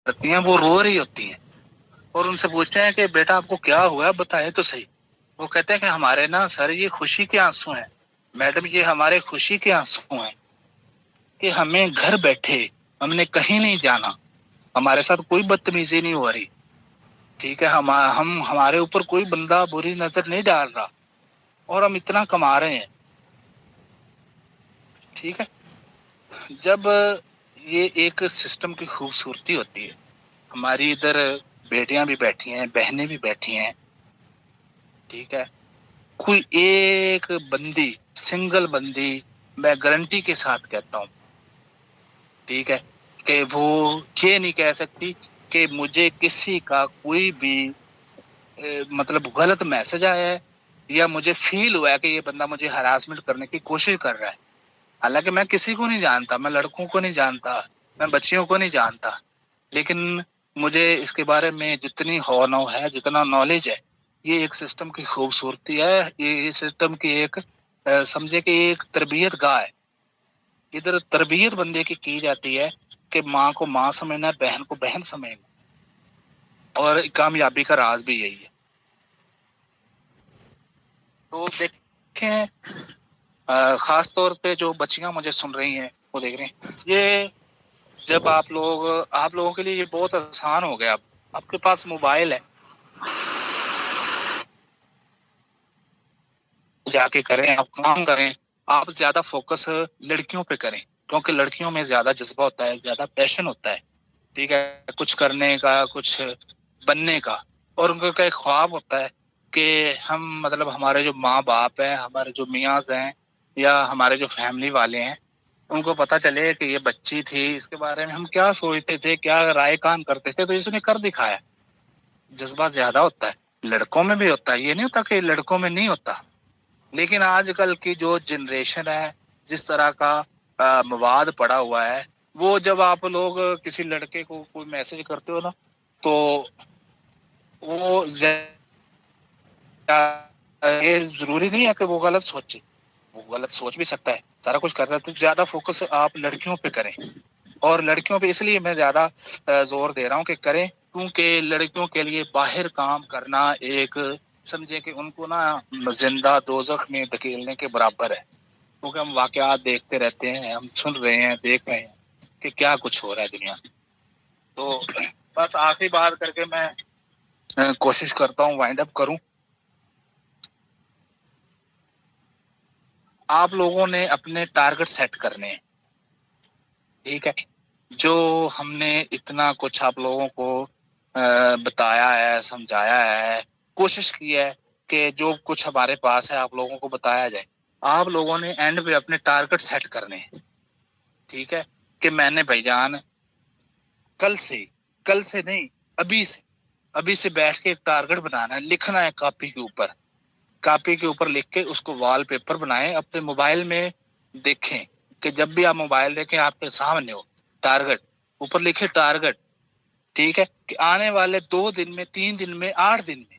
کرتی ہیں وہ رو رہی ہوتی ہیں اور ان سے پوچھتے ہیں کہ بیٹا آپ کو کیا ہوا ہے بتائیں تو صحیح. وہ کہتے ہیں کہ ہمارے نا سر یہ خوشی کے آنسو ہیں میڈم, یہ ہمارے خوشی کے آنسو ہیں کہ ہمیں گھر بیٹھے ہم نے کہیں نہیں جانا, ہمارے ساتھ کوئی بدتمیزی نہیں ہو رہی, ٹھیک ہے, ہمارے اوپر کوئی بندہ بری نظر نہیں ڈال رہا اور ہم اتنا کما رہے ہیں. ٹھیک ہے, جب یہ ایک سسٹم کی خوبصورتی ہوتی ہے. ہماری ادھر بیٹیاں بھی بیٹھی ہیں, بہنیں بھی بیٹھی ہیں, ٹھیک ہے, کوئی ایک بندی, سنگل بندی, میں گارنٹی کے ساتھ کہتا ہوں, ٹھیک ہے, کہ وہ یہ نہیں کہہ سکتی کہ مجھے کسی کا کوئی بھی مطلب غلط میسج آیا ہے یا مجھے فیل ہوا ہے کہ یہ بندہ مجھے ہراسمنٹ کرنے کی کوشش کر رہا ہے. حالانکہ میں کسی کو نہیں جانتا, میں لڑکوں کو نہیں جانتا, میں بچیوں کو نہیں جانتا, لیکن مجھے اس کے بارے میں جتنی ہونو ہے, جتنا نالج ہے, یہ ایک سسٹم کی خوبصورتی ہے, یہ سسٹم کی ایک سمجھے کہ ایک تربیت گاہ ہے. ادھر تربیت بندے کی جاتی ہے کہ ماں کو ماں سمجھنا, بہن کو بہن سمجھنا, اور کامیابی کا راز بھی یہی ہے. تو دیکھیں خاص طور پہ جو بچیاں مجھے سن رہی ہیں وہ دیکھ رہی ہیں, یہ جب آپ لوگوں کے لیے یہ بہت آسان ہو گیا. آپ کے پاس موبائل ہے, جا کے کریں, آپ کام کریں, آپ زیادہ فوکس لڑکیوں پہ کریں کیونکہ لڑکیوں میں زیادہ جذبہ ہوتا ہے, زیادہ پیشن ہوتا ہے, ٹھیک ہے, کچھ کرنے کا, کچھ بننے کا, اور ان کا ایک خواب ہوتا ہے کہ ہم مطلب ہمارے جو ماں باپ ہیں, ہمارے جو میاں ہیں یا ہمارے جو فیملی والے ہیں, ان کو پتا چلے کہ یہ بچی تھی, اس کے بارے میں ہم کیا سوچتے تھے, کیا رائے کام کرتے تھے, تو اس نے کر دکھایا. جذبہ زیادہ ہوتا ہے, لڑکوں میں بھی ہوتا ہے, یہ نہیں ہوتا کہ لڑکوں میں نہیں ہوتا. لیکن آج کل کی جو جنریشن ہے, جس طرح کا مواد پڑا ہوا ہے, وہ جب آپ لوگ کسی لڑکے کو کوئی میسج کرتے ہو نا, تو وہ یہ ضروری نہیں ہے کہ وہ غلط سوچے, وہ غلط سوچ بھی سکتا ہے, سارا کچھ کر سکتا ہے. زیادہ فوکس آپ لڑکیوں پہ کریں, اور لڑکیوں پہ اس لیے میں زیادہ زور دے رہا ہوں کہ کریں, کیونکہ لڑکیوں کے لیے باہر کام کرنا ایک سمجھے کہ ان کو نا زندہ دوزخ میں دھکیلنے کے برابر ہے. کیونکہ ہم واقعات دیکھتے رہتے ہیں, ہم سن رہے ہیں, دیکھ رہے ہیں کہ کیا کچھ ہو رہا ہے دنیا میں. تو بس آخری بات کر کے میں کوشش کرتا ہوں وائنڈ اپ کروں. آپ لوگوں نے اپنے ٹارگٹ سیٹ کرنے ہیں, ٹھیک ہے, جو ہم نے اتنا کچھ آپ لوگوں کو بتایا ہے, سمجھایا ہے, کوشش کی ہے کہ جو کچھ ہمارے پاس ہے آپ لوگوں کو بتایا جائے. آپ لوگوں نے اینڈ پہ اپنے ٹارگٹ سیٹ کرنے ہیں, ٹھیک ہے, کہ میں نے بھائی جان کل سے نہیں, ابھی سے بیٹھ کے ایک ٹارگٹ بنانا ہے, لکھنا ہے کاپی کے اوپر لکھ کے اس کو وال پیپر بنائیں, اپنے موبائل میں دیکھیں کہ جب بھی آپ موبائل دیکھیں آپ کے سامنے ہو ٹارگٹ, اوپر لکھے ٹارگٹ, ٹھیک ہے, کہ آنے والے 2 دن میں, 3 دن میں, 8 دن میں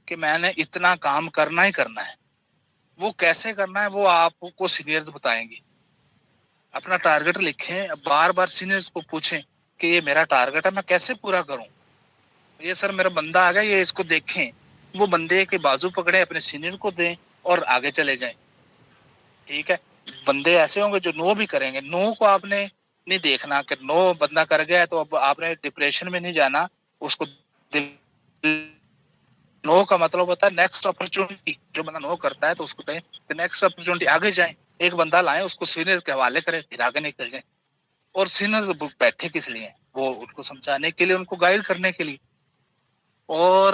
کہ میں نے اتنا کام کرنا ہی کرنا ہے. وہ کیسے کرنا ہے وہ آپ کو سینئرز بتائیں گے. اپنا ٹارگٹ لکھیں, بار بار سینئرز کو پوچھیں کہ یہ میرا ٹارگٹ ہے, میں کیسے پورا کروں. یہ سر میرا بندہ آ گیا, یہ اس کو دیکھیں, وہ بندے کے بازو پکڑے, اپنے سینئر کو دیں اور آگے چلے جائیں. ٹھیک ہے, بندے ایسے ہوں گے جو نو بھی کریں گے. نو کو آپ نے نہیں دیکھنا کہ نو بندہ کر گیا ہے تو اب آپ نے ڈپریشن میں نہیں جانا, اس کو نو کا مطلب ہوتا ہے نیکسٹ اپرچونٹی. جو بندہ نو کرتا ہے تو اس کو کہیں کہ نیکسٹ اپرچونٹی, آگے جائیں, ایک بندہ لائیں, اس کو سینئر کے حوالے کریں, پھر آگے نکل جائیں. اور سینئر بیٹھے کس لیے, وہ ان کو سمجھانے کے لیے, ان کو گائیڈ کرنے کے لیے. اور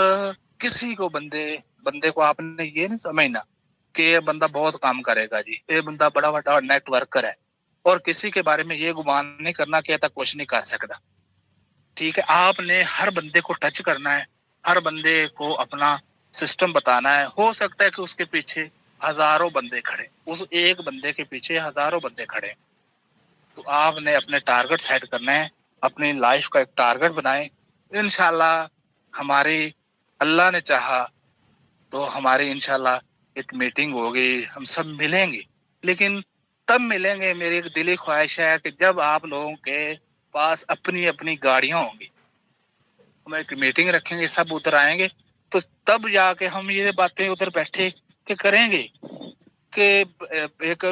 کسی کو بندے کو آپ نے یہ نہیں سمجھنا کہ یہ بندہ بہت کام کرے گا جی, یہ بندہ بڑا بڑا نیٹ ورکر ہے, اور کسی کے بارے میں یہ گمان نہیں کرنا کہ ایسا کچھ نہیں کر سکتا. ٹھیک ہے, آپ نے ہر بندے کو ٹچ کرنا ہے, ہر بندے کو اپنا سسٹم بتانا ہے. ہو سکتا ہے کہ اس کے پیچھے ہزاروں بندے کھڑے, اس ایک بندے کے پیچھے ہزاروں بندے کھڑے. تو آپ نے اپنے ٹارگٹ سیٹ کرنا ہے, اپنی لائف کا ایک ٹارگٹ بنائیں. انشاءاللہ ہماری, اللہ نے چاہا تو ہماری انشاءاللہ ایک میٹنگ ہوگی, ہم سب ملیں گے. لیکن تب ملیں گے, میری ایک دلی خواہش ہے کہ جب آپ لوگوں کے پاس اپنی اپنی گاڑیاں ہوں گی, ہم ایک میٹنگ رکھیں گے, سب ادھر آئیں گے, تو تب جا کے ہم یہ باتیں ادھر بیٹھے کہ کریں گے. کہ ایک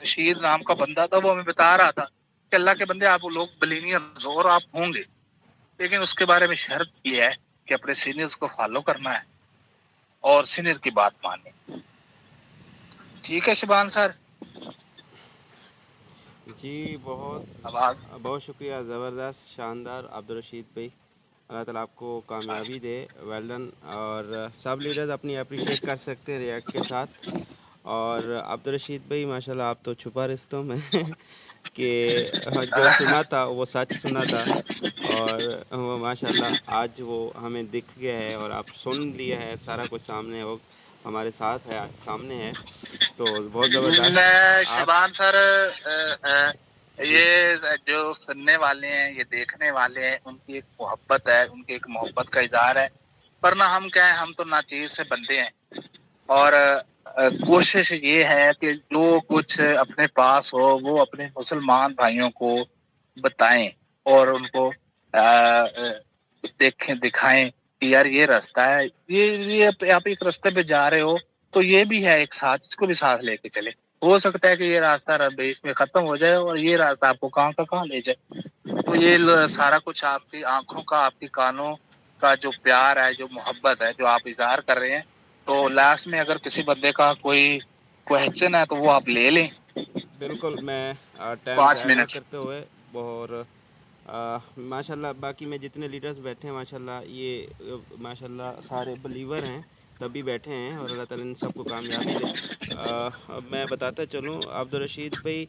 رشید نام کا بندہ تھا, وہ ہمیں بتا رہا تھا کہ اللہ کے بندے آپ لوگ بلینئر اور آپ ہوں گے, لیکن اس کے بارے میں شرط یہ ہے کہ اپنے سینئرز کو فالو کرنا ہے اور سینئر کی بات ماننی. ٹھیک ہے شبان سر؟ جی آواز بہت شکریہ, زبردست, شاندار عبدالرشید بھائی, اللہ تعالیٰ آپ کو کامیابی دے, ویل ڈن. اور سب لیڈرز اپنی اپریشیٹ کر سکتے ہیں ریئیکٹ کے ساتھ. اور عبدالرشید بھائی ماشاء اللہ آپ تو چھپا رستوں میں کہ جو سنا تھا وہ سچ سنا تھا, اور وہ ماشاء اللہ آج وہ ہمیں دکھ گیا ہے اور آپ سن لیا ہے سارا کچھ سامنے, وہ ہمارے ساتھ ہے, سامنے ہے, تو بہت زبردست. آپ شبان سر, جی یہ جو سننے والے ہیں, یہ دیکھنے والے ہیں, ان کی ایک محبت ہے, ان کی ایک محبت کا اظہار ہے. ورنہ ہم کیا ہیں, ہم تو ناچیز سے بندے ہیں. اور کوشش یہ ہے کہ جو کچھ اپنے پاس ہو وہ اپنے مسلمان بھائیوں کو بتائیں اور ان کو دیکھیں, دکھائیں کہ یار یہ راستہ ہے, یہ آپ ایک راستے پہ جا رہے ہو تو یہ بھی ہے ایک ساتھ, اس کو بھی ساتھ لے کے چلے. ہو سکتا ہے کہ یہ راستہ بیچ میں ختم ہو جائے اور یہ راستہ آپ کو کہاں کا کہاں لے جائے. تو یہ سارا کچھ آپ کی آنکھوں کا, آپ کی کانوں کا جو پیار ہے, جو محبت ہے, جو آپ اظہار کر رہے ہیں, تو لاسٹ میں اگر کسی بندے کا کوئی کوہچن ہے تو وہ آپ لے لیں. بالکل, میں ٹائم 5 ضائع نہ منٹ کرتے ہوئے, اور ماشاء اللہ باقی میں جتنے لیڈرز بیٹھے ہیں ماشاء اللہ یہ ماشاء اللہ سارے بلیور ہیں, تبھی بیٹھے ہیں, اور اللہ تعالیٰ ان سب کو کامیابی دے. میں بتاتا چلوں عبدالرشید بھائی,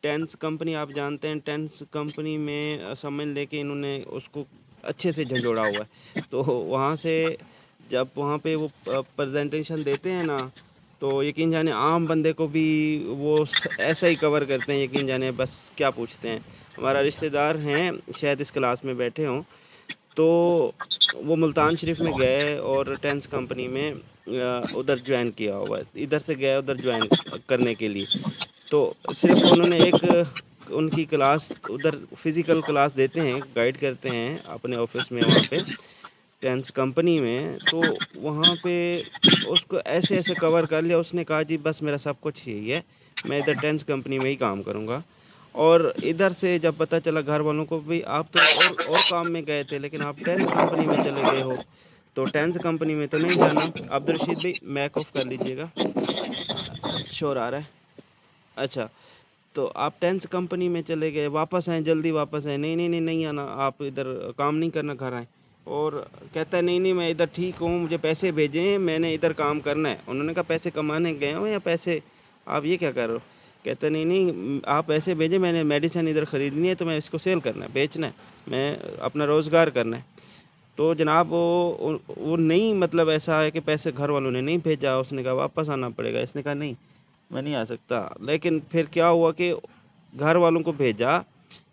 ٹینس کمپنی آپ جانتے ہیں, ٹینس کمپنی میں سمجھ لے کے انہوں نے اس کو اچھے سے جھنجھوڑا ہوا ہے. تو وہاں سے جب وہاں پہ وہ پریزنٹیشن دیتے ہیں نا, تو یقین جانے عام بندے کو بھی وہ ایسا ہی کور کرتے ہیں, یقین جانے بس کیا پوچھتے ہیں. ہمارا رشتہ دار ہیں, شاید اس کلاس میں بیٹھے ہوں, تو وہ ملتان شریف میں گئے اور ٹینس کمپنی میں ادھر جوائن کیا ہوا ہے, ادھر سے گیا ادھر جوائن کرنے کے لیے. تو صرف انہوں نے ایک ان کی کلاس ادھر فزیکل کلاس دیتے ہیں, گائیڈ کرتے ہیں اپنے آفس میں وہاں پہ ٹینس کمپنی میں. تو وہاں پہ اس کو ایسے ایسے کور کر لیا, اس نے کہا جی بس میرا سب کچھ یہی ہے, میں ادھر ٹینس کمپنی میں ہی کام کروں گا. اور ادھر سے جب پتہ چلا گھر والوں کو بھی, آپ تو اور کام میں گئے تھے لیکن آپ ٹینس کمپنی میں چلے گئے ہو, تو ٹینس کمپنی میں تو نہیں جانا. عبدالرشید بھائی میک آف کر لیجیے گا, شور آ رہا ہے. اچھا, تو آپ ٹینس کمپنی میں چلے گئے, واپس آئیں, جلدی واپس آئیں, نہیں نہیں نہیں نہیں آنا, آپ ادھر کام نہیں کرنا, گھر آئیں. اور کہتا ہے نہیں نہیں میں ادھر ٹھیک ہوں, مجھے پیسے بھیجیں, میں نے ادھر کام کرنا ہے. انہوں نے کہا پیسے کمانے گئے ہوں یا پیسے, آپ یہ کیا کر رہے ہو؟ کہتا نہیں نہیں آپ پیسے بھیجیں, میں نے میڈیسن ادھر خریدنی ہے, تو میں اس کو سیل کرنا ہے, بیچنا ہے, میں اپنا روزگار کرنا ہے. تو جناب وہ نہیں, مطلب ایسا ہے کہ پیسے گھر والوں نے نہیں بھیجا, اس نے کہا واپس آنا پڑے گا. اس نے کہا نہیں میں نہیں آ سکتا. لیکن پھر کیا ہوا کہ گھر والوں کو بھیجا,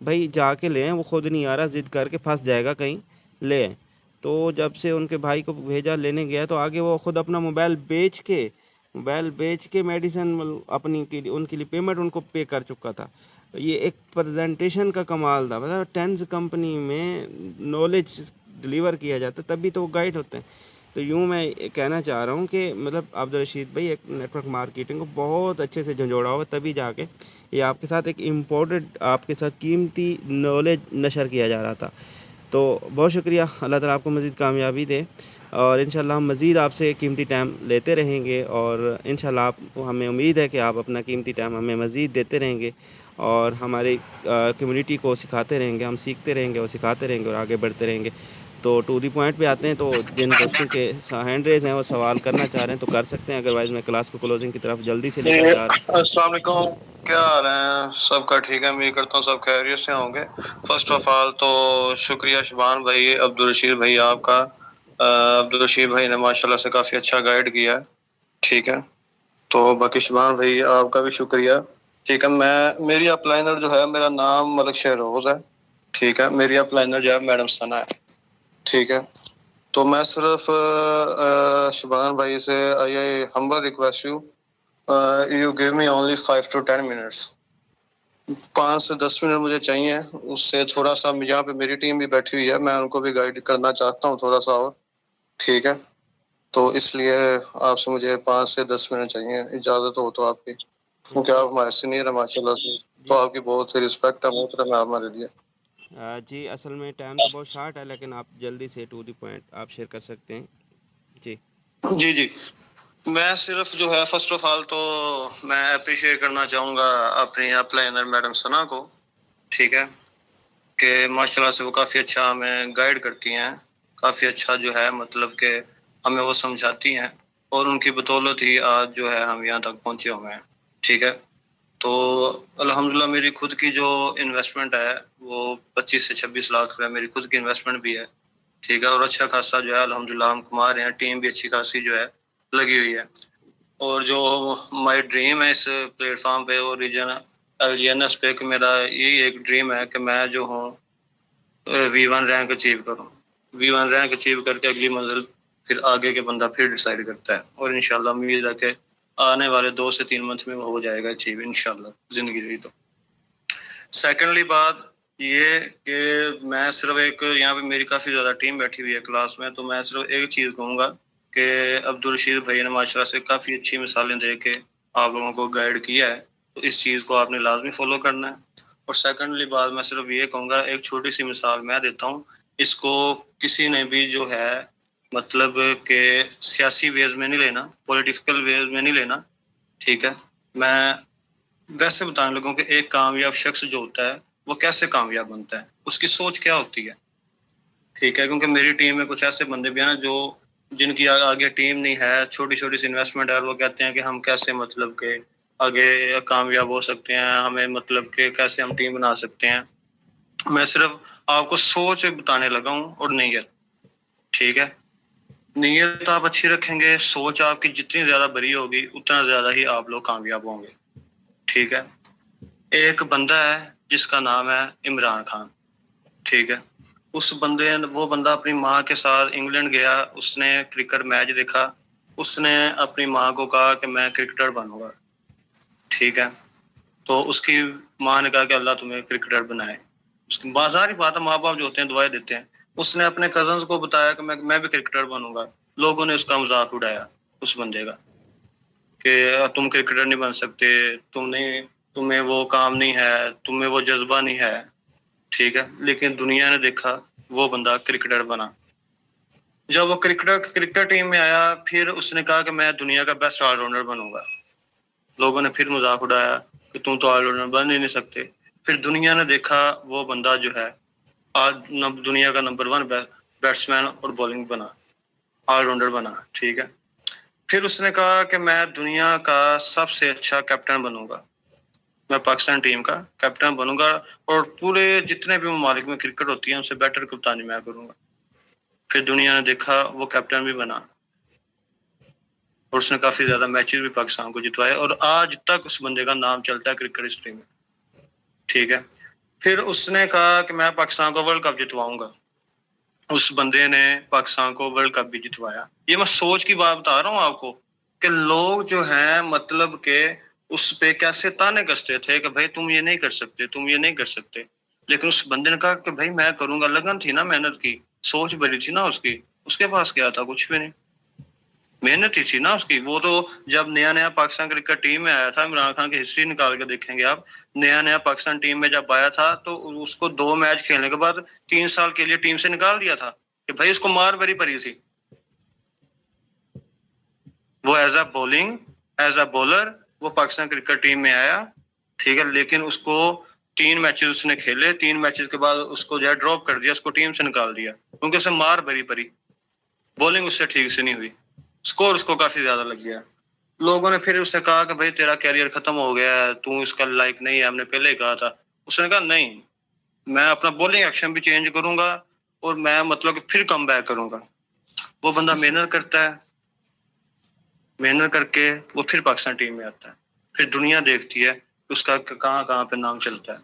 بھائی جا کے لیں, وہ خود نہیں آ رہا, ضد کر کے پھنس جائے گا کہیں, لے آئیں. تو جب سے ان کے بھائی کو بھیجا لینے گیا, تو آگے وہ خود اپنا موبائل بیچ کے میڈیسن اپنی کے لیے, ان کے لیے پیمنٹ ان کو پے کر چکا تھا. یہ ایک پریزنٹیشن کا کمال تھا. مطلب ٹینس کمپنی میں نالج ڈلیور کیا جاتا ہے تبھی تو وہ گائیڈ ہوتے ہیں. تو یوں میں کہنا چاہ رہا ہوں کہ مطلب عبدالرشید بھائی ایک نیٹ ورک مارکیٹنگ کو بہت اچھے سے جھنجھوڑا ہوا, تبھی جا کے یہ آپ کے ساتھ ایک امپورٹنٹ, آپ کے ساتھ قیمتی نالج نشر کیا جا رہا تھا. تو بہت شکریہ, اللہ تعالیٰ آپ کو مزید کامیابی دے, اور انشاءاللہ ہم مزید آپ سے قیمتی ٹائم لیتے رہیں گے, اور انشاءاللہ آپ کو, ہمیں امید ہے کہ آپ اپنا قیمتی ٹائم ہمیں مزید دیتے رہیں گے, اور ہماری کمیونٹی کو سکھاتے رہیں گے, ہم سیکھتے رہیں گے اور سکھاتے رہیں گے اور آگے بڑھتے رہیں گے. تو ٹو دی پوائنٹ پہ آتے ہیں, تو جن دوستوں کے ہینڈ ریز ہیں وہ سوال کرنا چاہ رہے ہیں تو کر سکتے ہیں, ادروائز میں کلاس کو کلوزنگ کی طرف جلدی سے لے کر جا رہا ہوں. السلام علیکم, کیا حال ہے سب کا؟ ٹھیک ہے, امید کرتا ہوں سب خیریت سے ہوں گے. فرسٹ جی آف آل تو شکریہ شبان بھائی, عبدالرشید بھائی آپ کا. عبدالرشید بھائی نے ماشاءاللہ سے کافی اچھا گائیڈ کیا ہے, ٹھیک ہے. تو باقی شبان بھائی آپ کا بھی شکریہ, ٹھیک ہے. میری اپ لائنر جو ہے, میرا نام ملک شہروز ہے, ٹھیک ہے. میری اپ لائنر جو ہے میڈم ثنا ہے, ٹھیک ہے. تو میں صرف شبان بھائی سے humble request you, you give me only 5 to 10 minutes. 5 سے 10 منٹ مجھے چاہیے. اس سے تھوڑا سا یہاں پہ میری ٹیم بھی بیٹھی ہوئی ہے, میں ان کو بھی گائیڈ کرنا چاہتا ہوں تھوڑا سا اور. ٹھیک ہے, تو اس لیے آپ سے مجھے 5 سے 10 منٹ چاہیے, اجازت ہو تو آپ کی, کیونکہ آپ ہمارے سینئر ہیں ماشاء اللہ سے, تو آپ کی بہت سی رسپیکٹ ہے, محترم ہے ہمارے لیے. جی اصل میں ٹائم تو بہت شارٹ ہے, لیکن آپ جلدی سے ٹو دی پوائنٹ آپ شیئر کر سکتے ہیں. جی جی میں صرف جو ہے فرسٹ آف آل تو میں اپریشیٹ کرنا چاہوں گا اپنی اپلائنر میڈم ثنا کو. ٹھیک ہے, کہ ماشاء اللہ سے وہ کافی اچھا ہمیں گائیڈ کرتی ہیں, کافی اچھا جو ہے مطلب کہ ہمیں وہ سمجھاتی ہیں, اور ان کی بدولت ہی آج جو ہے ہم یہاں تک پہنچے ہوئے ہیں. ٹھیک ہے, تو الحمدللہ میری خود کی جو انویسٹمنٹ ہے وہ 25 سے 26 لاکھ روپے میری خود کی انویسٹمنٹ بھی ہے. ٹھیک ہے, اور اچھا خاصا جو ہے الحمدللہ ہم کما رہے ہیں, ٹیم بھی اچھی خاصی جو ہے لگی ہوئی ہے. اور جو مائی ڈریم ہے اس پلیٹ فارم پہ اور LGNS پہ, کہ میرا یہی ایک ڈریم ہے کہ میں جو ہوں V1 رینک اچیو کروں. V1 رینک اچیو کر کے اگلی منزل پھر آگے کے بندہ پھر ڈیسائیڈ کرتا ہے, اور انشاءاللہ امید ہے کہ آنے والے 2 سے 3 منتھ میں وہ ہو جائے گا اچیو انشاءاللہ, زندگی رہی تو. سیکنڈلی بات یہ کہ میں صرف ایک, یہاں پہ میری کافی زیادہ ٹیم بیٹھی ہوئی ہے کلاس میں, تو میں صرف ایک چیز کہوں گا کہ عبدالرشید بھائی نے ماشاء اللہ سے کافی اچھی مثالیں دے کے آپ لوگوں کو گائیڈ کیا ہے, تو اس چیز کو آپ نے لازمی فالو کرنا ہے. اور سیکنڈلی بات میں صرف یہ کہوں گا, ایک چھوٹی سی مثال میں دیتا ہوں, اس کو کسی نے بھی جو ہے مطلب کہ سیاسی ویز میں نہیں لینا, پولیٹیکل ویز میں نہیں لینا. ٹھیک ہے, میں ویسے بتانے لگوں کہ ایک کامیاب شخص جو ہوتا ہے وہ کیسے کامیاب بنتا ہے, اس کی سوچ کیا ہوتی ہے. ٹھیک ہے, کیونکہ میری ٹیم میں کچھ ایسے بندے بھی ہیں جو جن کی آگے ٹیم نہیں ہے, چھوٹی چھوٹی سی انویسٹمنٹ ہے, اور وہ کہتے ہیں کہ ہم کیسے مطلب کہ آگے کامیاب ہو سکتے ہیں, ہمیں مطلب کہ کیسے ہم ٹیم بنا سکتے ہیں. میں صرف آپ کو سوچ بتانے لگا ہوں اور نیت. ٹھیک ہے, نیت آپ اچھی رکھیں گے, سوچ آپ کی جتنی زیادہ بڑی ہوگی اتنا زیادہ ہی آپ لوگ کامیاب ہوں گے. ٹھیک ہے, ایک بندہ ہے جس کا نام ہے عمران خان. ٹھیک ہے, اس وہ بندہ اپنی ماں کے ساتھ انگلینڈ گیا, اس نے کرکٹ میچ دیکھا, اس نے اپنی ماں کو کہا کہ میں کرکٹر بنوں گا. ٹھیک ہے, تو اس کی ماں نے کہا کہ اللہ تمہیں کرکٹر بنائے. اس کی بازار بات ہے, ماں باپ جو ہوتے ہیں دعائیں دیتے ہیں. اس نے اپنے کزنز کو بتایا کہ میں بھی کرکٹر بنوں گا. لوگوں نے اس کا مذاق اڑایا, اس بندے کا, کہ تم کرکٹر نہیں بن سکتے, تمہیں وہ کام نہیں ہے, تمہیں وہ جذبہ نہیں ہے. ٹھیک ہے, لیکن دنیا نے دیکھا وہ بندہ کرکٹر بنا. جب وہ کرکٹ ٹیم میں آیا, پھر اس نے کہا کہ میں دنیا کا بیسٹ آل راؤنڈر بنوں گا. لوگوں نے پھر مذاق اڑایا کہ تم تو آل راؤنڈر بن ہی نہیں سکتے. پھر دنیا نے دیکھا وہ بندہ جو ہے آج دنیا کا نمبر 1 بیٹسمین اور بولنگ بنا, آل راؤنڈر بنا. ٹھیک ہے, پھر اس نے کہا کہ میں دنیا کا سب سے اچھا کیپٹن بنوں گا, میں پاکستان ٹیم کا کیپٹن بنوں گا, اور پورے جتنے بھی ممالک میں کرکٹ ہوتی ہے ان سے بیٹر کپتانی میں کروں گا. پھر دنیا نے دیکھا وہ کیپٹن بھی بنا, اور اس نے کافی زیادہ میچز بھی پاکستان کو جتوائے, اور آج تک اس بندے کا نام چلتا ہے کرکٹ ہسٹری میں. ٹھیک ہے, پھر اس نے کہا کہ میں پاکستان کو ورلڈ کپ جتواؤں گا. اس بندے نے پاکستان کو ورلڈ کپ بھی جتوایا. یہ میں سوچ کی بات بتا رہا ہوں آپ کو, کہ لوگ جو ہیں مطلب کہ اس پہ کیسے تانے کستے تھے کہ بھائی تم یہ نہیں کر سکتے, تم یہ نہیں کر سکتے. لیکن اس بندے نے کہا کہ بھائی میں کروں گا, لگن تھی نا, محنت کی, سوچ بڑی تھی نا اس کی. اس کے پاس کیا تھا, کچھ بھی نہیں, محنت ہی تھی نا اس کی. وہ تو جب نیا پاکستان کرکٹ ٹیم میں آیا تھا, عمران خان کی ہسٹری نکال کے دیکھیں گے آپ, نیا پاکستان ٹیم میں جب آیا تھا تو اس کو 2 میچ کھیلنے کے بعد 3 سال کے لیے ٹیم سے نکال دیا تھا, کہ بھائی اس کو مار بری پڑی تھی. وہ ایز اے بولر وہ پاکستان کرکٹ ٹیم میں آیا. ٹھیک ہے, لیکن اس کو 3 میچز اس نے کھیلے, 3 میچز کے بعد اس کو جو ہے ڈراپ کر دیا, اس کو ٹیم سے نکال دیا, کیونکہ اسے مار بری پڑی, بولنگ اس سے ٹھیک سے نہیں ہوئی, سکور اس کو کافی زیادہ لگ گیا. لوگوں نے پھر اس سے کہا کہ بھائی تیرا کیریئر ختم ہو گیا ہے, تو اس کا لائق نہیں ہے, ہم نے پہلے ہی کہا تھا. اس نے کہا نہیں, میں اپنا بولنگ ایکشن بھی چینج کروں گا, اور میں مطلب کہ پھر کم بیک کروں گا. وہ بندہ محنت کرتا ہے, محنت کر کے وہ پھر پاکستان ٹیم میں آتا ہے. پھر دنیا دیکھتی ہے اس کا کہاں پہ نام چلتا ہے,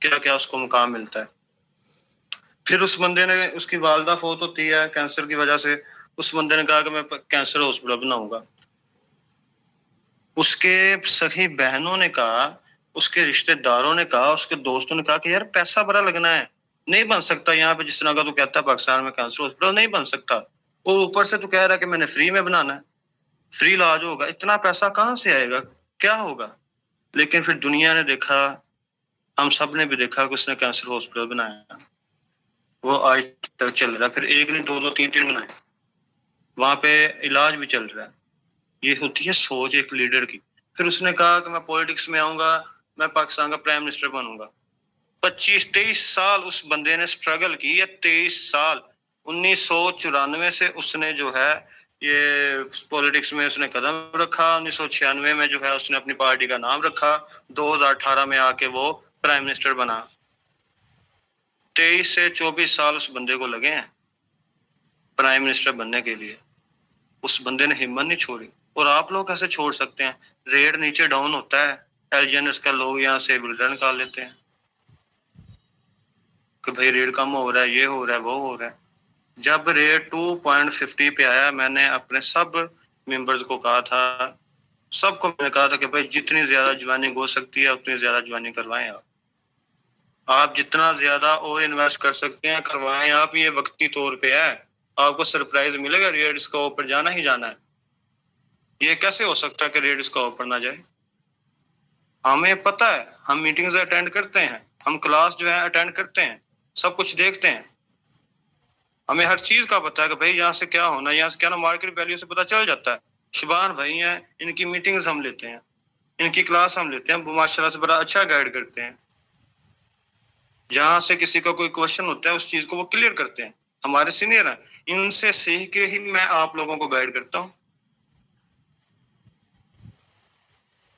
کیا اس کو مقام ملتا ہے. پھر اس بندے نے, اس کی والدہ فوت ہوتی ہے کینسر کی وجہ سے. اس بندے نے کہا کہ میں کینسر ہاسپٹل بناؤں گا. اس کے سخی بہنوں نے کہا اس کے رشتے داروں نے کہا, اس کے دوستوں نے کہا کہ یار پیسہ بڑا لگنا ہے, نہیں بن سکتا یہاں پہ جس طرح کا تو کہتا ہے پاکستان میں کینسر ہاسپٹل نہیں بن سکتا, اور اوپر سے تو کہہ رہا ہے کہ میں نے فری میں بنانا ہے, فری علاج ہوگا, اتنا پیسہ کہاں سے آئے گا, کیا ہوگا. لیکن پھر دنیا نے دیکھا, ہم سب نے بھی دیکھا کہ اس نے کینسر ہاسپٹل بنایا, وہ آج تک چل رہا ہے. پھر ایک نہیں, دو تین بنائے, وہاں پہ علاج بھی چل رہا ہے. یہ ہوتی ہے سوچ ایک لیڈر کی. پھر اس نے کہا کہ میں پولیٹکس میں آؤں گا, میں پاکستان کا پرائم منسٹر بنوں گا. 23 سال اس بندے نے سٹرگل کی ہے, 23 سال. 1994 سے اس نے جو ہے یہ پولیٹکس میں اس نے قدم رکھا. 1996 میں جو ہے اس نے اپنی پارٹی کا نام رکھا. 2018 میں آ کے وہ پرائم منسٹر بنا. 23 سے 24 سال اس بندے کو لگے ہیں پرائم منسٹر بننے کے لیے. اس بندے نے ہمت نہیں چھوڑی. اور آپ لوگ کیسے چھوڑ سکتے ہیں؟ ریٹ نیچے ڈاؤن ہوتا ہے, ایل جی این ایس کا لوگ یہاں سے بلڈر نکال لیتے ہیں کہ بھائی ریٹ کم ہو رہا ہے, یہ ہو رہا ہے, وہ ہو رہا ہے. جب ریٹ 2.50 پہ آیا, میں نے اپنے سب ممبرز کو کہا تھا, سب کو میں نے کہا تھا کہ بھائی جتنی زیادہ جوائننگ ہو سکتی ہے اتنی زیادہ جوائننگ کروائیں. آپ جتنا زیادہ اور انویسٹ کر سکتے ہیں کروائیں. آپ یہ وقتی طور پہ ہے, آپ کو سرپرائز ملے گا, ریٹ اس کا اوپر جانا ہی جانا ہے. یہ کیسے ہو سکتا ہے کہ ریٹ اس کا اوپر نہ جائے؟ ہمیں پتہ ہے, ہم میٹنگز اٹینڈ کرتے ہیں, ہم کلاس جو ہے اٹینڈ کرتے ہیں, سب کچھ دیکھتے ہیں, ہمیں ہر چیز کا پتہ ہے کہ بھائی یہاں سے کیا ہونا ہے, یہاں سے کیا نا, مارکیٹ ویلیو سے پتہ چل جاتا ہے. شبان بھائی ہیں, ان کی میٹنگز ہم لیتے ہیں, ان کی کلاس ہم لیتے ہیں, ماشاءاللہ سے بڑا اچھا گائیڈ کرتے ہیں. جہاں سے کسی کا کوئی کوشچن ہوتا ہے اس چیز کو وہ کلیئر کرتے ہیں. ہمارے سینئر ہیں, ان سے سیکھ کے ہی میں آپ لوگوں کو گائیڈ کرتا ہوں.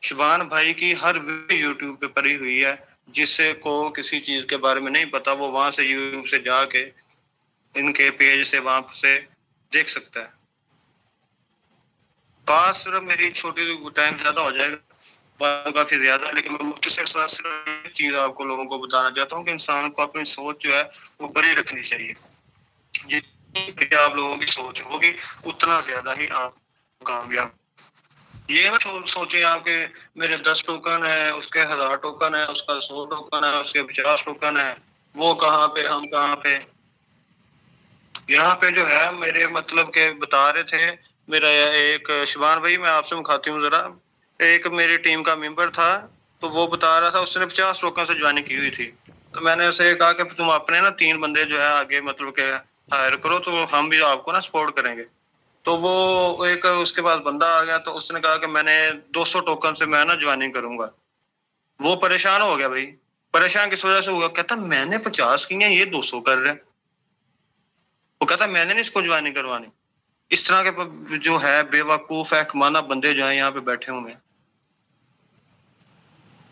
شبان بھائی کی ہر ویڈیو یوٹیوب پہ پڑی ہوئی ہے, جس کو کسی چیز کے بارے میں نہیں پتا وہ وہاں سے یوٹیوب سے جا کے ان کے پیج سے وہاں سے دیکھ سکتا ہے. بات صرف میری چھوٹی ٹائم زیادہ ہو جائے گا, کافی زیادہ, لیکن میں مختصر صرف ایک چیز آپ کو لوگوں کو بتانا چاہتا ہوں کہ انسان کو اپنی سوچ جو ہے وہ بڑی رکھنی چاہیے. جتنی آپ لوگوں کی سوچ ہوگی اتنا زیادہ ہی آپ کامیاب. یہ مت سوچیں آپ کے میرے 10 ٹوکن ہے, اس کے 1000 ٹوکن ہے, اس کا 100 ٹوکن ہے, اس کے 50 ٹوکن ہے, وہ کہاں پہ, ہم کہاں پہ. یہاں پہ جو ہے میرے مطلب کہ بتا رہے تھے, میرا ایک شبان بھائی, میں آپ سے مکھاتی ہوں ذرا, ایک میری ٹیم کا ممبر تھا, تو وہ بتا رہا تھا اس نے 50 ٹوکن سے جوائننگ کی ہوئی تھی. تو میں نے اسے کہا کہ تم اپنے نا 3 بندے جو ہے آگے مطلب کہ ہائر کرو, تو ہم بھی آپ کو نا سپورٹ کریں گے. تو وہ ایک اس کے بعد بندہ آ گیا, تو اس نے کہا کہ میں نے 200 ٹوکن سے میں نا جوائننگ کروں گا. وہ پریشان ہو گیا بھائی, پریشان کس وجہ سے ہوا, کہتا میں نے 50 کی ہیں, یہ 200 کر رہے ہیں. وہ کہتا میں نے نہیں اس کو جوائننگ کروانی. اس طرح کے جو ہے بے وقوف احمقانہ بندے جو ہیں یہاں پہ بیٹھے ہوئے ہیں.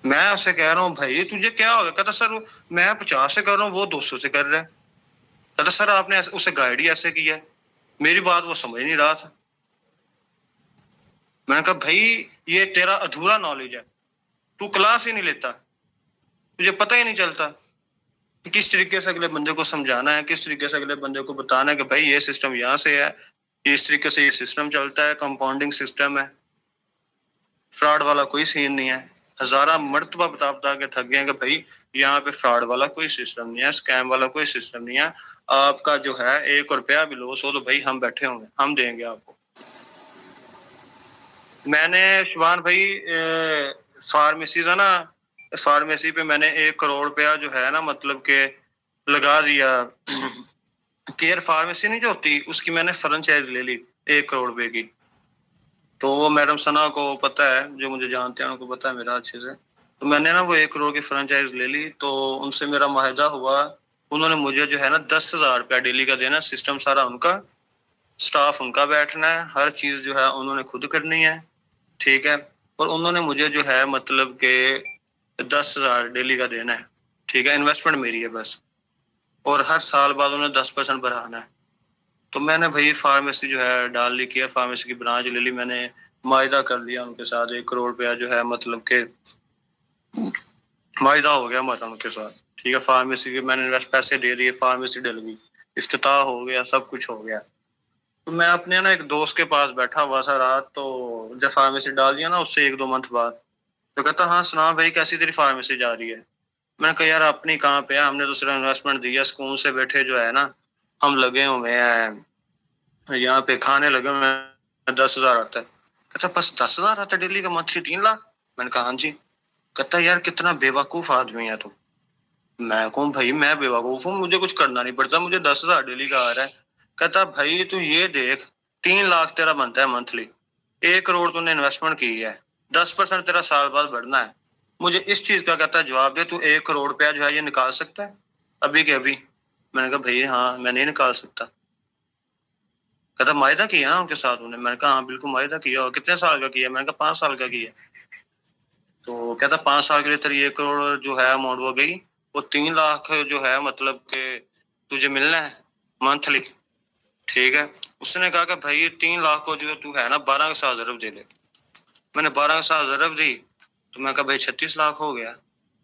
میں اسے کہہ رہا ہوں بھائی تجھے کیا ہوگا, کہتا سر میں 50 سے کر رہا ہوں, وہ 200 سے کر رہا ہے. کہتا سر آپ نے اسے گائیڈ ہی ایسے کیا ہے. میری بات وہ سمجھ نہیں رہا تھا. میں نے کہا بھائی یہ تیرا ادھورا نالج ہے, تو کلاس ہی نہیں لیتا, تجھے پتہ ہی نہیں چلتا کہ کس طریقے سے اگلے بندے کو سمجھانا ہے, کس طریقے سے اگلے بندے کو بتانا ہے کہ بھائی یہ سسٹم یہاں سے ہے, اس طریقے سے یہ سسٹم چلتا ہے, کمپاؤنڈنگ سسٹم ہے, فراڈ والا کوئی سین نہیں ہے. ہزارہ مرتبہ بتا کے تھک گئے ہیں کہ بھائی یہاں پہ فراڈ والا کوئی سسٹم نہیں ہے, اسکیم والا کوئی سسٹم نہیں ہے. آپ کا جو ہے 1 روپیہ بھی لوس ہو تو بھائی ہم بیٹھے ہوں گے, ہم دیں گے آپ کو. میں نے شبان بھائی فارمیسیز ہے نا, فارمیسی پہ میں نے 1 کروڑ روپیہ جو ہے نا مطلب کہ لگا دیا. کیئر فارمیسی نہیں جو ہوتی, اس کی میں نے فرنچائز لے لی 1 کروڑ روپے کی. تو وہ میڈم ثنا کو پتہ ہے, جو مجھے جانتے ہیں ان کو پتہ ہے میرا اچھے سے. تو میں نے نا وہ 1 کروڑ کی فرنچائز لے لی. تو ان سے میرا معاہدہ ہوا, انہوں نے مجھے جو ہے نا 10,000 روپیہ ڈیلی کا دینا. سسٹم سارا ان کا, سٹاف ان کا بیٹھنا ہے, ہر چیز جو ہے انہوں نے خود کرنی ہے, ٹھیک ہے. اور انہوں نے مجھے جو ہے مطلب کہ 10,000 ڈیلی کا دینا ہے, ٹھیک ہے. انویسٹمنٹ میری ہے بس, اور ہر سال بعد انہوں نے 10% بڑھانا ہے. تو میں نے بھائی فارمیسی جو ہے ڈال لی, کیئر فارمیسی کی برانچ لے لی. میں نے معاہدہ کر لیا ان کے ساتھ, 1 کروڑ روپیہ جو ہے مطلب کہ معاہدہ ہو گیا ہمارا ان کے ساتھ, ٹھیک ہے. فارمیسی کے میں نے پیسے دے دیے, فارمیسی ڈل گئی, افتتاح ہو گیا, سب کچھ ہو گیا. تو میں اپنے نا ایک دوست کے پاس بیٹھا ہوا تھا رات, تو جب فارمیسی ڈال دیا نا اس سے 1-2 منتھ بعد, تو کہتا ہاں سنا بھائی کیسی تیری فارمیسی جا رہی ہے. میں نے کہا یار اپنی کہاں پہ ہے, ہم نے دوسرا انویسٹمنٹ دیا, سکون سے بیٹھے جو ہے نا ہم لگے ہوئے ہیں یہاں پہ کھانے لگے ہوئے ہیں, 10,000 آتا ہے. کہتا بس 10,000 آتا ہے ڈیلی کا, منتھلی 3 لاکھ. میں نے کہا ہاں جی. کہتا یار کتنا بے وقوف آدمی ہے تم. میں کہوں بھائی میں بے وقوف ہوں, مجھے کچھ کرنا نہیں پڑتا, مجھے 10,000 ڈیلی کا آ رہا ہے. کہتا بھائی تو یہ دیکھ 3 لاکھ تیرا بنتا ہے منتھلی, 1 کروڑ تو نے انویسٹمنٹ کی ہے, 10% تیرا سال بعد بڑھنا ہے. مجھے اس چیز کا کہتا ہے جواب دے, تو 1 کروڑ روپیہ جو ہے یہ نکال سکتا ہے ابھی کے ابھی؟ میں نے کہا بھائی ہاں میں نہیں نکال سکتا. کہتا معاہدہ کیا نا ان کے ساتھ انہوں نے. میں نے کہا ہاں بالکل معاہدہ کیا. اور کتنے سال کا کیا؟ میں نے کہا 5 سال کا کیا. تو کہتا 5 سال کے لیے تیری 1 کروڑ جو ہے اماؤنٹ ہو گئی, وہ 3 لاکھ جو ہے مطلب کہ تجھے ملنا ہے منتھلی. ٹھیک ہے. اس نے کہا کہ بھائی 3 لاکھ کو جو تو ہے نا 12 کے ساتھ ضرب دے لے. میں نے 12 کے ساتھ ضرب دی تو میں کہا بھائی 36 لاکھ ہو گیا.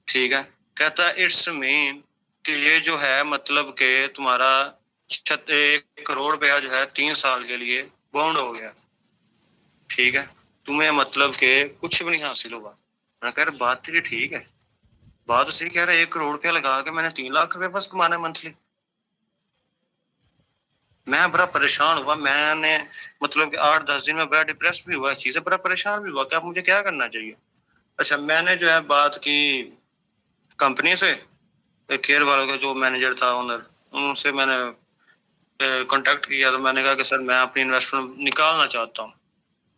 ٹھیک ہے. کہتا اٹس مین کہ یہ جو ہے مطلب کہ تمہارا 1 کروڑ روپیہ جو ہے 3 سال کے لیے باؤنڈ ہو گیا. ٹھیک ہے. تمہیں مطلب کہ کچھ بھی نہیں حاصل ہوگا. میں کہہ رہا بات تیری ٹھیک ہے, بات صحیح کہہ رہا ہے. 1 کروڑ روپیہ لگا کے میں نے 3 لاکھ روپے بس کمانا ہے منتھلی. میں بڑا پریشان ہوا. میں نے مطلب کہ 8-10 دن میں بڑا ڈپریس بھی ہوا, چیزیں بڑا پریشان بھی ہوا کہ اب مجھے کیا کرنا چاہیے. اچھا میں نے جو ہے بات کی کمپنی سے, کیئر والوں کا جو مینیجر تھا اونر, ان سے میں نے کانٹیکٹ کیا. تو میں نے کہا کہ سر میں اپنی انویسٹمنٹ نکالنا چاہتا ہوں.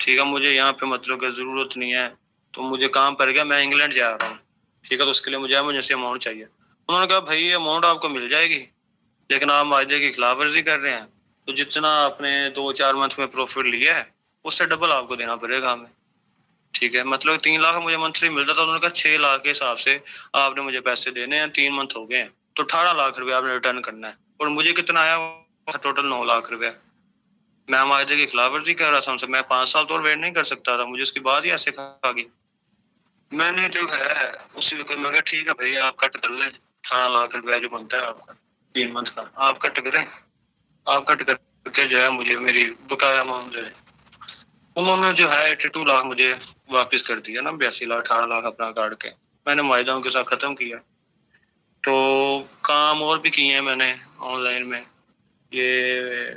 ٹھیک ہے. مجھے یہاں پہ مطلب کہ ضرورت نہیں ہے, تو مجھے کام پڑ گیا, میں انگلینڈ جا رہا ہوں. ٹھیک ہے. تو اس کے لیے مجھے سے اماؤنٹ چاہیے. انہوں نے کہا بھائی یہ اماؤنٹ آپ کو مل جائے گی, لیکن آپ معاہدے کی خلاف ورزی کر رہے ہیں, تو جتنا آپ نے 2-4 منتھ میں پروفٹ لیا ہے اس سے ڈبل آپ کو دینا پڑے گا ہمیں. ٹھیک ہے. مطلب 3 لاکھ مجھے منتھلی ملتا تھا, انہوں نے کہا 6 لاکھ کے حساب سے آپ نے مجھے پیسے دینے ہیں, 3 منتھ ہو گئے ہیں, تو 18 لاکھ روپے آپ نے ریٹرن کرنا ہے. اور مجھے کتنا آیا, ٹوٹل 9 لاکھ روپے. میں معاہدے کی خلاف ورزی کر رہا تھا ان سے. میں 5 سال تو ویٹ نہیں کر سکتا تھا, مجھے اس کی بات ہی ایسے کھا گئی. میں نے جو ہے اسی وقت میں کہا ٹھیک ہے بھائی آپ کٹ کر لیں, 18 لاکھ روپیہ جو بنتا ہے آپ کا 3 منتھ کا, آپ کٹ کریں. آپ کٹ کر کے جو ہے مجھے میری بقایا اماؤنٹ دے. انہوں نے جو ہے 82 لاکھ مجھے واپس کر دیا نا, 82 لاکھ 18 لاکھ اپنا کاٹ کے. میں نے معاہدہ ان کے ساتھ ختم کیا. تو کام اور بھی کیے ہیں میں نے آن لائن میں. یہ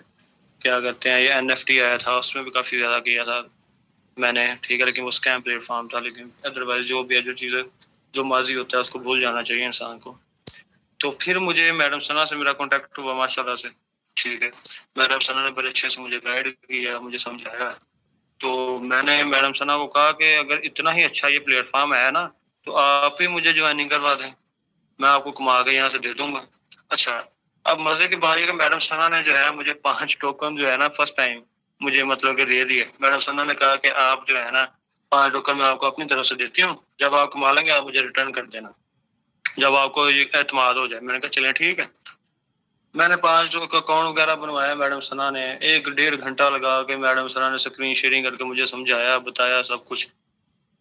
کیا کہتے ہیں, یہ NFT آیا تھا, اس میں بھی کافی زیادہ کیا تھا میں نے. ٹھیک ہے. لیکن وہ اسکیم پلیٹ فارم تھا. لیکن ادروائز جو بھی ہے, جو چیزیں جو ماضی ہوتا ہے اس کو بھول جانا چاہیے انسان کو. تو پھر مجھے میڈم ثنا سے میرا کانٹیکٹ ہوا ماشاء اللہ سے. ٹھیک ہے. میڈم ثنا نے بڑے اچھے سے مجھے گائیڈ کیا, مجھے سمجھایا. تو میں نے میڈم ثنا کو کہا کہ اگر اتنا ہی اچھا یہ پلیٹ فارم ہے نا, تو آپ ہی مجھے جوائننگ کروا دیں, میں آپ کو کما کے یہاں سے دے دوں گا. اچھا اب مزے کی بات ہے کہ میڈم ثنا نے جو ہے مجھے 5 ٹوکن جو ہے نا فرسٹ ٹائم مجھے مطلب کہ دے دیے. میڈم ثنا نے کہا کہ آپ جو ہے نا 5 ٹوکن میں آپ کو اپنی طرف سے دیتی ہوں, جب آپ کما لیں گے آپ مجھے ریٹرن کر دینا, جب آپ کو یہ اعتماد ہو جائے. میں نے کہا چلیں ٹھیک ہے. میں نے 5 اکاؤنٹ وغیرہ بنوایا. میڈم ثنا نے 1-1.5 گھنٹہ لگا کے میڈم ثنا نے اسکرین شیئرنگ کر کے مجھے سمجھایا, بتایا سب کچھ.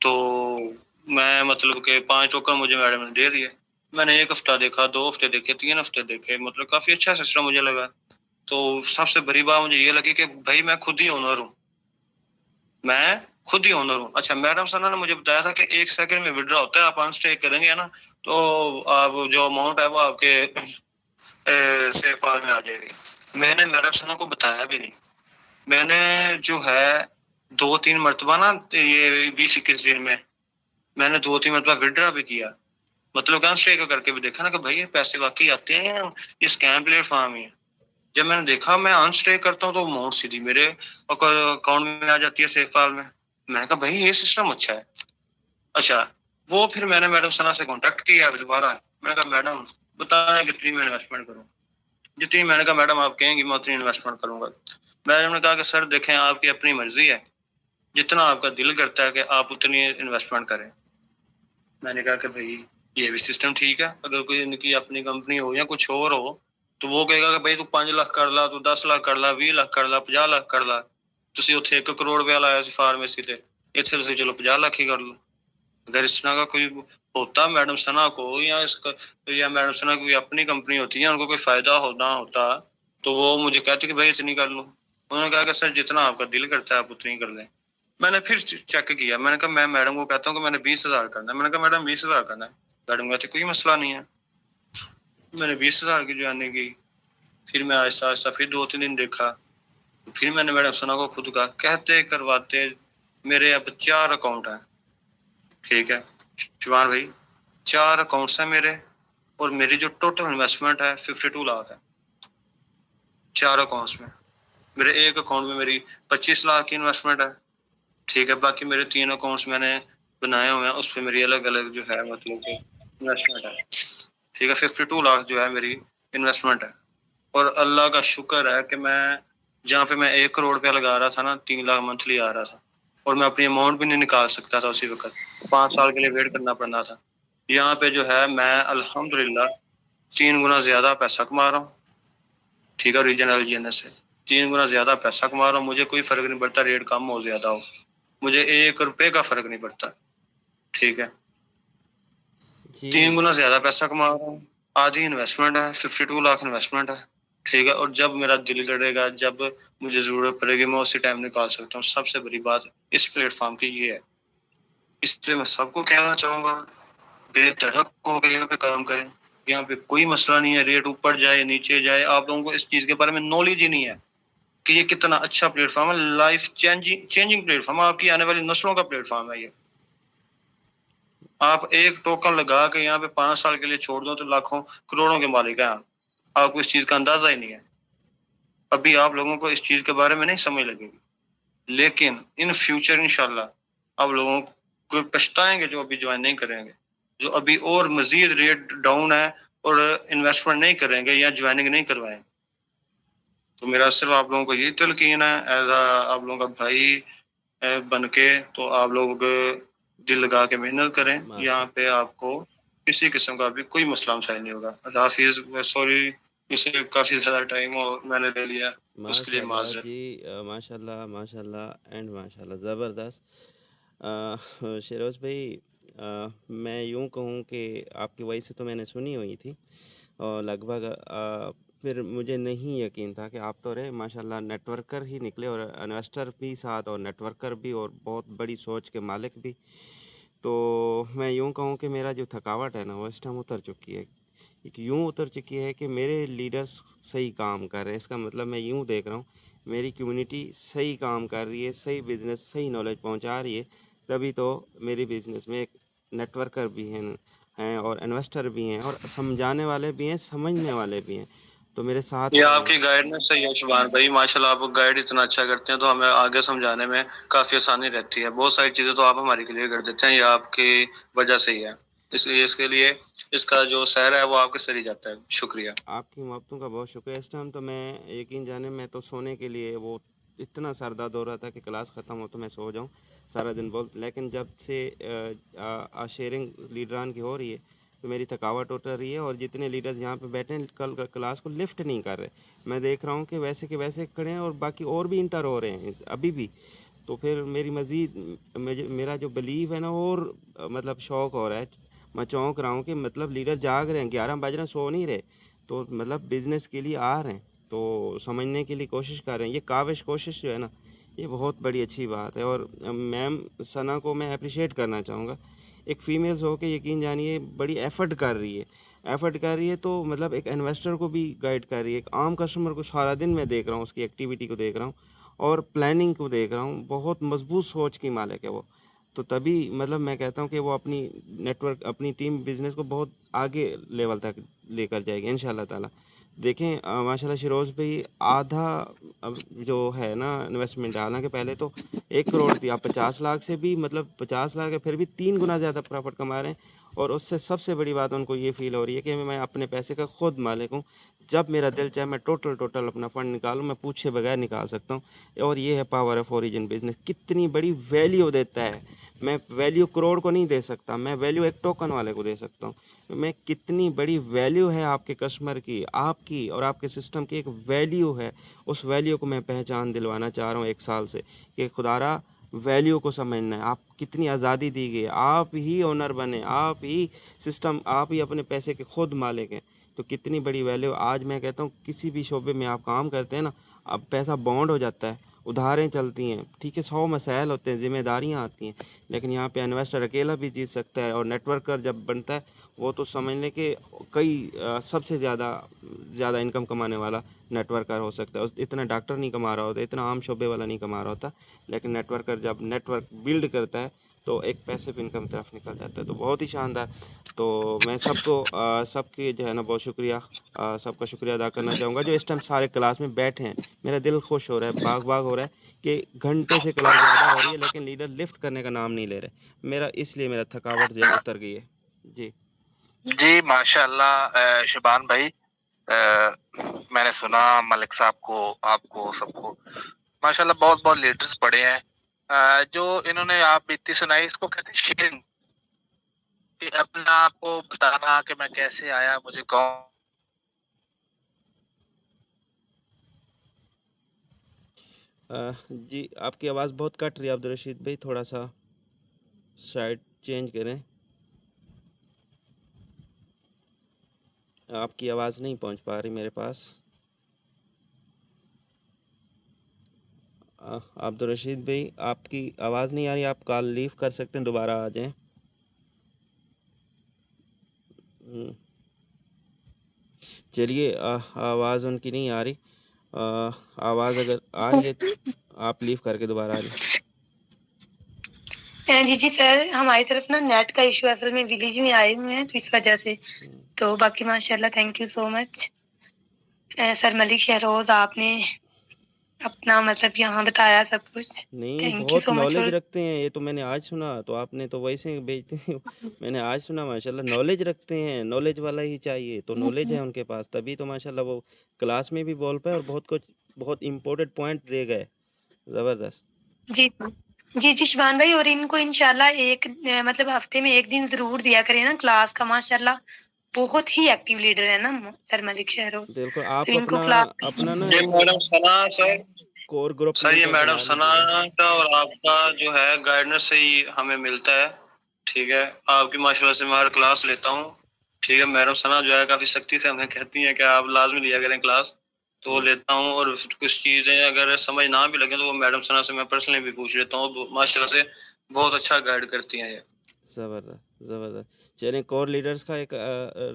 تو میں مطلب کہ 5 ٹوکن مجھے میڈم نے دے دیے. میں نے 1 ہفتہ دیکھا, 2 ہفتے دیکھے, 3 ہفتے دیکھے, مطلب کافی اچھا سسٹم مجھے لگا. تو سب سے بڑی بات مجھے یہ لگی کہ بھائی میں خود ہی اونر ہوں, میں خود ہی اونر ہوں. اچھا میڈم ثنا نے مجھے بتایا تھا کہ 1 سیکنڈ میں وڈرا ہوتا ہے, آپ ان اسٹیک کریں گے نا تو آپ جو اماؤنٹ ہے وہ آپ کے سیف فال میں آ جائے گی. میں نے میڈم ثنا کو بتایا بھی نہیں. میں نے جو ہے 2-3 مرتبہ نا یہ 20-21 دن میں نے 2-3 مرتبہ وڈرا بھی کیا, مطلب کہ اسٹیک کر کے بھی دیکھا نا کہ بھائی یہ پیسے واقعی آتے ہیں, یہ اسکیم پلیٹ فارم ہی ہے. جب میں نے دیکھا میں ان اسٹیک کرتا ہوں تو اماؤنٹ سیدھی میرے اکاؤنٹ میں آ جاتی ہے سیف فال میں. میں نے کہا بھائی یہ سسٹم اچھا ہے. اچھا وہ پھر میں نے میڈم ثنا سے کانٹیکٹ کیا دوبارہ. میں نے کہا میڈم بتائیں کتنی میں انویسٹمنٹ کروں. جتنی میں نے کہا میڈم آپ کہیں گی میں اتنی انویسٹمنٹ کروں گا. میڈم نے کہا کہ سر دیکھیں آپ کی اپنی مرضی ہے, جتنا آپ کا دل کرتا ہے کہ آپ اتنی انویسٹمنٹ کریں. میں نے کہا کہ بھائی یہ بھی سسٹم ٹھیک ہے. اگر کوئی ان کی اپنی کمپنی ہو یا کچھ اور ہو تو وہ کہے گا کہ بھائی تو 5 لاکھ کر لا, تو 10 لاکھ کر لا, 20 لاکھ کر لا, 50 لاکھ کر لا. تسی اتنے 1 کروڑ روپیہ لایا سی فارمیسی تے, اتنے تسی چلو 50 لاکھ ہی کر لو. اگر اس طرح کا کوئی ہوتا میڈم ثنا کو یا میڈم ثنا کی اپنی کمپنی ہوتی ہے, ان کو کوئی فائدہ ہوتا تو وہ مجھے کہتے کہ بھائی اتنی کر لو. انہوں نے کہا کہ سر جتنا آپ کا دل کرتا ہے آپ اتنی کر لیں. میں نے پھر چیک کیا، میں نے کہا میں میڈم کو کہتا ہوں کہ میں نے 20,000 کرنا ہے. میں نے کہا میڈم 20,000 کرنا ہے. میڈم کہتے کوئی مسئلہ نہیں ہے. میں نے 20,000 کی جوائننگ کی. پھر میں آہستہ آہستہ پھر 2-3 دن دیکھا. پھر میں نے میڈم سنا کو خود کا کہتے کرواتے میرے اب 4 اکاؤنٹ ہیں. ٹھیک ہے شبان بھائی، 4 اکاؤنٹس ہیں میرے، اور میری جو ٹوٹل انویسٹمنٹ ہے 52 لاکھ ہے 4 اکاؤنٹس میں. میرے ایک اکاؤنٹ میں میری 25 لاکھ کی انویسٹمنٹ ہے. ٹھیک ہے، باقی میرے 3 اکاؤنٹس میں نے بنائے ہوئے ہیں، اس پہ میری الگ الگ جو ہے مطلب کہ انویسٹمنٹ ہے. ٹھیک ہے، 52 لاکھ جو ہے میری انویسٹمنٹ ہے. اور اللہ کا شکر ہے کہ میں جہاں پہ میں 1 کروڑ روپیہ لگا رہا تھا نا، 3 لاکھ منتھلی آ رہا تھا، اور میں اپنی اماؤنٹ بھی نہیں نکال سکتا تھا اسی وقت، 5 سال کے لیے ویٹ کرنا پڑنا تھا. یہاں پہ جو ہے میں الحمدللہ 3 گنا زیادہ پیسہ کما رہا ہوں. ٹھیک ہے، ریجنل جی این ایس سے 3 گنا زیادہ پیسہ کما رہا ہوں. مجھے کوئی فرق نہیں پڑتا ریٹ کم ہو زیادہ ہو، مجھے 1 روپے کا فرق نہیں پڑتا. ٹھیک ہے، جی 3 گنا زیادہ پیسہ کما رہا ہوں. آدھی انویسٹمنٹ ہے، 52 لاکھ انویسٹمنٹ ہے. ٹھیک ہے، اور جب میرا دل کرے گا، جب مجھے ضرورت پڑے گی، میں اسی ٹائم نکال سکتا ہوں. سب سے بڑی بات اس پلیٹ فارم کی یہ ہے. اس لیے میں سب کو کہنا چاہوں گا بے دھڑک ہو کے یہاں پہ کام کریں. یہاں پہ کوئی مسئلہ نہیں ہے، ریٹ اوپر جائے نیچے جائے. آپ لوگوں کو اس چیز کے بارے میں نالج ہی نہیں ہے کہ یہ کتنا اچھا پلیٹ فارم ہے. لائف چینجنگ پلیٹ فارم ہے، آپ کی آنے والی نسلوں کا پلیٹ فارم ہے. یہ آپ ایک ٹوکن لگا کے یہاں پہ 5 سال کے لیے چھوڑ دو تو لاکھوں کروڑوں کے مالک ہیں. آپ کو اس چیز کا اندازہ ہی نہیں ہے. ابھی آپ لوگوں کو اس چیز کے بارے میں نہیں سمجھ لگے گی، لیکن ان فیوچر انشاءاللہ آپ لوگوں کو پچھتائیں گے جو ابھی جوائن نہیں کریں گے، جو ابھی اور مزید ریٹ ڈاؤن ہے اور انویسٹمنٹ نہیں کریں گے یا جوائننگ نہیں کروائیں گے. تو میرا صرف آپ لوگوں کو یہ تلقین ہے ایز آپ لوگوں کا بھائی بن کے، تو آپ لوگ دل لگا کے محنت کریں. یہاں پہ آپ کو کسی قسم کا بھی کوئی مسئلہ مسائل نہیں ہوگا. حافظ، سوری اسے کافی زیادہ ٹائم میں نے لے لیا، اس کے لیے ماشاء اللہ معذرت. جی، ماشاء اللہ ماشاء اللہ اینڈ ماشاء اللہ زبردست. شیروز بھائی، میں یوں کہوں کہ آپ کی وائس سے تو میں نے سنی ہوئی تھی، اور لگ بھگ پھر مجھے نہیں یقین تھا کہ آپ تو رہے ماشاء اللہ نیٹ ورکر ہی نکلے، اور انویسٹر بھی ساتھ، اور نیٹ ورکر بھی، اور بہت بڑی سوچ کے مالک بھی. تو میں یوں کہوں کہ میرا جو تھکاوٹ ہے نا وہ اس ٹائم اتر چکی ہے. یوں اتر چکی ہے کہ میرے لیڈرز صحیح کام کر رہے ہیں. اس کا مطلب میں یوں دیکھ رہا ہوں میری کمیونٹی صحیح کام کر رہی ہے، صحیح بزنس، صحیح نالج پہنچا رہی ہے. تبھی تو میری بزنس میں ایک نیٹ ورکر بھی ہیں اور انویسٹر بھی ہیں، اور سمجھانے والے بھی ہیں، سمجھنے والے بھی ہیں. تو میرے ساتھ یہ آپ کی گائیڈنس صحیح ہے شبان بھائی، ماشاءاللہ آپ گائیڈ اتنا اچھا کرتے ہیں تو ہمیں آگے سمجھانے میں کافی آسانی رہتی ہے. بہت ساری چیزیں تو آپ ہماری کلیئر کر دیتے ہیں، یہ آپ کی وجہ سے ہی ہے. اس کے لیے اس کا جو سہرا ہے وہ آپ کے سر ہی جاتا ہے. شکریہ. آپ کی محبتوں کا بہت شکریہ. اس ٹائم تو میں یقین جانے میں تو سونے کے لیے وہ اتنا سر درد ہو رہا تھا کہ کلاس ختم ہو تو میں سو جاؤں سارا دن بول. لیکن جب سے شیئرنگ لیڈران کی ہو رہی ہے تو میری تھکاوٹ اتر رہی ہے، اور جتنے لیڈرز یہاں پہ بیٹھے ہیں کل کلاس کو لفٹ نہیں کر رہے. میں دیکھ رہا ہوں کہ ویسے کے ویسے کھڑے ہیں، اور باقی اور بھی انٹر ہو رہے ہیں ابھی بھی. تو پھر میری مزید میرا جو بلیو ہے نا اور مطلب شوق ہو رہا ہے. میں چونک رہا ہوں کہ مطلب لیڈر جاگ رہے ہیں، 11 بج رہے ہیں، سو نہیں رہے. تو مطلب بزنس کے لیے آ رہے ہیں، تو سمجھنے کے لیے کوشش کر رہے ہیں. یہ کاوش کوشش جو ہے نا، یہ بہت بڑی اچھی بات ہے. اور میم ثنا کو میں اپریشیٹ کرنا چاہوں گا. ایک فیمیلز ہو کے یقین جانیے بڑی ایفرٹ کر رہی ہے تو مطلب ایک انویسٹر کو بھی گائیڈ کر رہی ہے. ایک عام کسٹمر کو سارا دن میں دیکھ رہا ہوں، اس کی ایکٹیویٹی کو دیکھ رہا ہوں اور پلاننگ کو دیکھ رہا ہوں. بہت مضبوط سوچ کی مالک ہے وہ. تو تبھی مطلب میں کہتا ہوں کہ وہ اپنی نیٹ ورک، اپنی ٹیم بزنس کو بہت آگے لیول تک لے کر جائے گی ان شاء اللہ تعالیٰ. دیکھیں ماشاء اللہ شیروز بھائی، آدھا جو ہے نا انویسٹمنٹ، حالانکہ پہلے تو 1 کروڑ تھی، آپ 50 لاکھ سے بھی مطلب 50 لاکھ ہے پھر بھی 3 گنا زیادہ پرافٹ کما رہے ہیں. اور اس سے سب سے بڑی بات ان کو یہ فیل ہو رہی ہے کہ میں اپنے پیسے کا خود مالک ہوں. جب میرا دل چاہے میں ٹوٹل اپنا فنڈ نکالوں، میں پوچھے بغیر نکال سکتا ہوں. اور یہ ہے پاور آف اوریجن بزنس. کتنی بڑی ویلیو دیتا ہے. میں ویلیو کروڑ کو نہیں دے سکتا، میں ویلیو ایک ٹوکن والے کو دے سکتا ہوں. میں کتنی بڑی ویلیو ہے آپ کے کسٹمر کی، آپ کی اور آپ کے سسٹم کی ایک ویلیو ہے. اس ویلیو کو میں پہچان دلوانا چاہ رہا ہوں 1 سال سے کہ خدارا ویلیو کو سمجھنا ہے. آپ کتنی آزادی دی گئی ہے، آپ ہی اونر بنے، آپ ہی سسٹم، آپ ہی اپنے پیسے کے خود مالک ہیں. تو کتنی بڑی ویلیو. آج میں کہتا ہوں کسی بھی شعبے میں آپ کام کرتے ہیں نا، اب پیسہ بانڈ ہو جاتا ہے، ادھاریں چلتی ہیں، ٹھیک ہے، 100 مسائل ہوتے ہیں، ذمہ داریاں آتی ہیں، لیکن یہاں پہ انویسٹر اکیلا بھی جیت سکتا ہے، اور نیٹ ورکر جب بنتا ہے وہ تو سمجھ لیں کہ کئی سب سے زیادہ انکم کمانے والا نیٹ ورکر ہو سکتا ہے. اتنا ڈاکٹر نہیں کما رہا ہوتا، اتنا عام شعبے والا نہیں کما رہا ہوتا، لیکن نیٹ ورکر جب نیٹ ورک بلڈ کرتا ہے تو ایک پیسیو انکم طرف نکل جاتا ہے. تو بہت ہی شاندار. تو میں سب کو سب کی جو ہے نا بہت شکریہ، سب کا شکریہ ادا کرنا چاہوں گا جو اس ٹائم سارے کلاس میں بیٹھے ہیں. میرا دل خوش ہو رہا ہے، باغ ہو رہا ہے کہ گھنٹے سے کلاس زیادہ ہو رہی ہے لیکن لیڈر لفٹ کرنے کا نام نہیں لے رہے. اس لیے میرا تھکاوٹ جو ہے اتر گئی ہے. جی ماشاء اللہ شبان بھائی، میں نے سنا ملک صاحب کو، آپ کو، سب کو ماشاء اللہ بہت بہت لیڈرز پڑے ہیں. جو انہوں نے آپ بیتی سنائی، اس کو کہتے ہیں شیئرنگ، کہ اپنا آپ کو بتانا کہ میں کیسے آیا، مجھے کون. جی آپ کی آواز بہت کٹ رہی ہے عبدالرشید بھائی، تھوڑا سا سائڈ چینج کریں. آپ کی آواز نہیں پہنچ پا رہی میرے پاس. عبدالرشید بھائی آپ کی آواز نہیں آ رہی، آپ کال لیو کر سکتے ہیں، دوبارہ آ جائیں. چلیے آواز ان کی نہیں آ رہی. آواز اگر آ رہی ہے آپ لیو کر کے دوبارہ آ جائیں. جی سر، ہماری طرف نا نیٹ کا ایشو اصل میں ولیج میں آئے ہوئے ہیں تو اس وجہ سے. تو باقی ماشاء اللہ تھینک یو سو مچ سر ملک شہروز، آپ نے اپنا مطلب یہاں بتایا سب کچھ. نہیں تھینک یو بہت سو مچ. نالج رکھتے ہیں، یہ تو میں نے آج سنا، تو آپ نے تو ویسے بھیجتے ہیں. میں نے آج سنا ماشاء اللہ نالج رکھتے ہیں، نالج والا ہی چاہیے. تو نالج ہے ان کے پاس، تبھی تو ماشاء اللہ وہ کلاس میں بھی بول پائے اور بہت امپورٹنٹ پوائنٹ دے گئے. زبردست. جی شبان بھائی، اور ان کو انشاءاللہ ایک مطلب ہفتے میں ایک دن ضرور دیا کریں نا کلاس کا. ماشاءاللہ بہت ہی ایکٹیو لیڈر ہے نا سر ملک شہروز. بالکل. تو آپ ان کو اپنا نا یہ ایک میڈم ثنا کور گروپ سر، یہ لیڈر میڈم بنا ثنا لیجیے گا. کا اور آپ کا جو ہے گائیڈنس سے ہی ہمیں ملتا ہے. ٹھیک ہے، آپ کی ماشاءاللہ سے میں ہر کلاس لیتا ہوں. ٹھیک ہے، میڈم ثنا جو ہے کافی سختی سے ہمیں کہتی ہیں کہ آپ لازمی لیا کریں کلاس، تو وہ لیتا ہوں. اور کچھ چیزیں اگر سمجھ نہ بھی لگیں تو وہ میڈم ثنا سے میں پرسنلی بھی پوچھ لیتا ہوں. ماشاءاللہ سے بہت اچھا گائیڈ کرتی ہیں یہ. زبردست. چلیں، کور لیڈرز کا ایک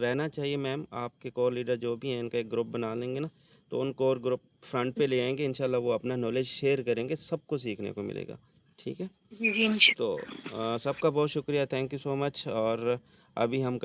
رہنا چاہیے. میم آپ کے کور لیڈر جو بھی ہیں ان کا ایک گروپ بنا لیں گے نا، تو ان کور گروپ فرنٹ پہ لے آئیں گے، انشاءاللہ وہ اپنا نالج شیئر کریں گے، سب کو سیکھنے کو ملے گا. ٹھیک ہے، تو سب کا بہت شکریہ، تھینک یو سو مچ. اور ابھی ہم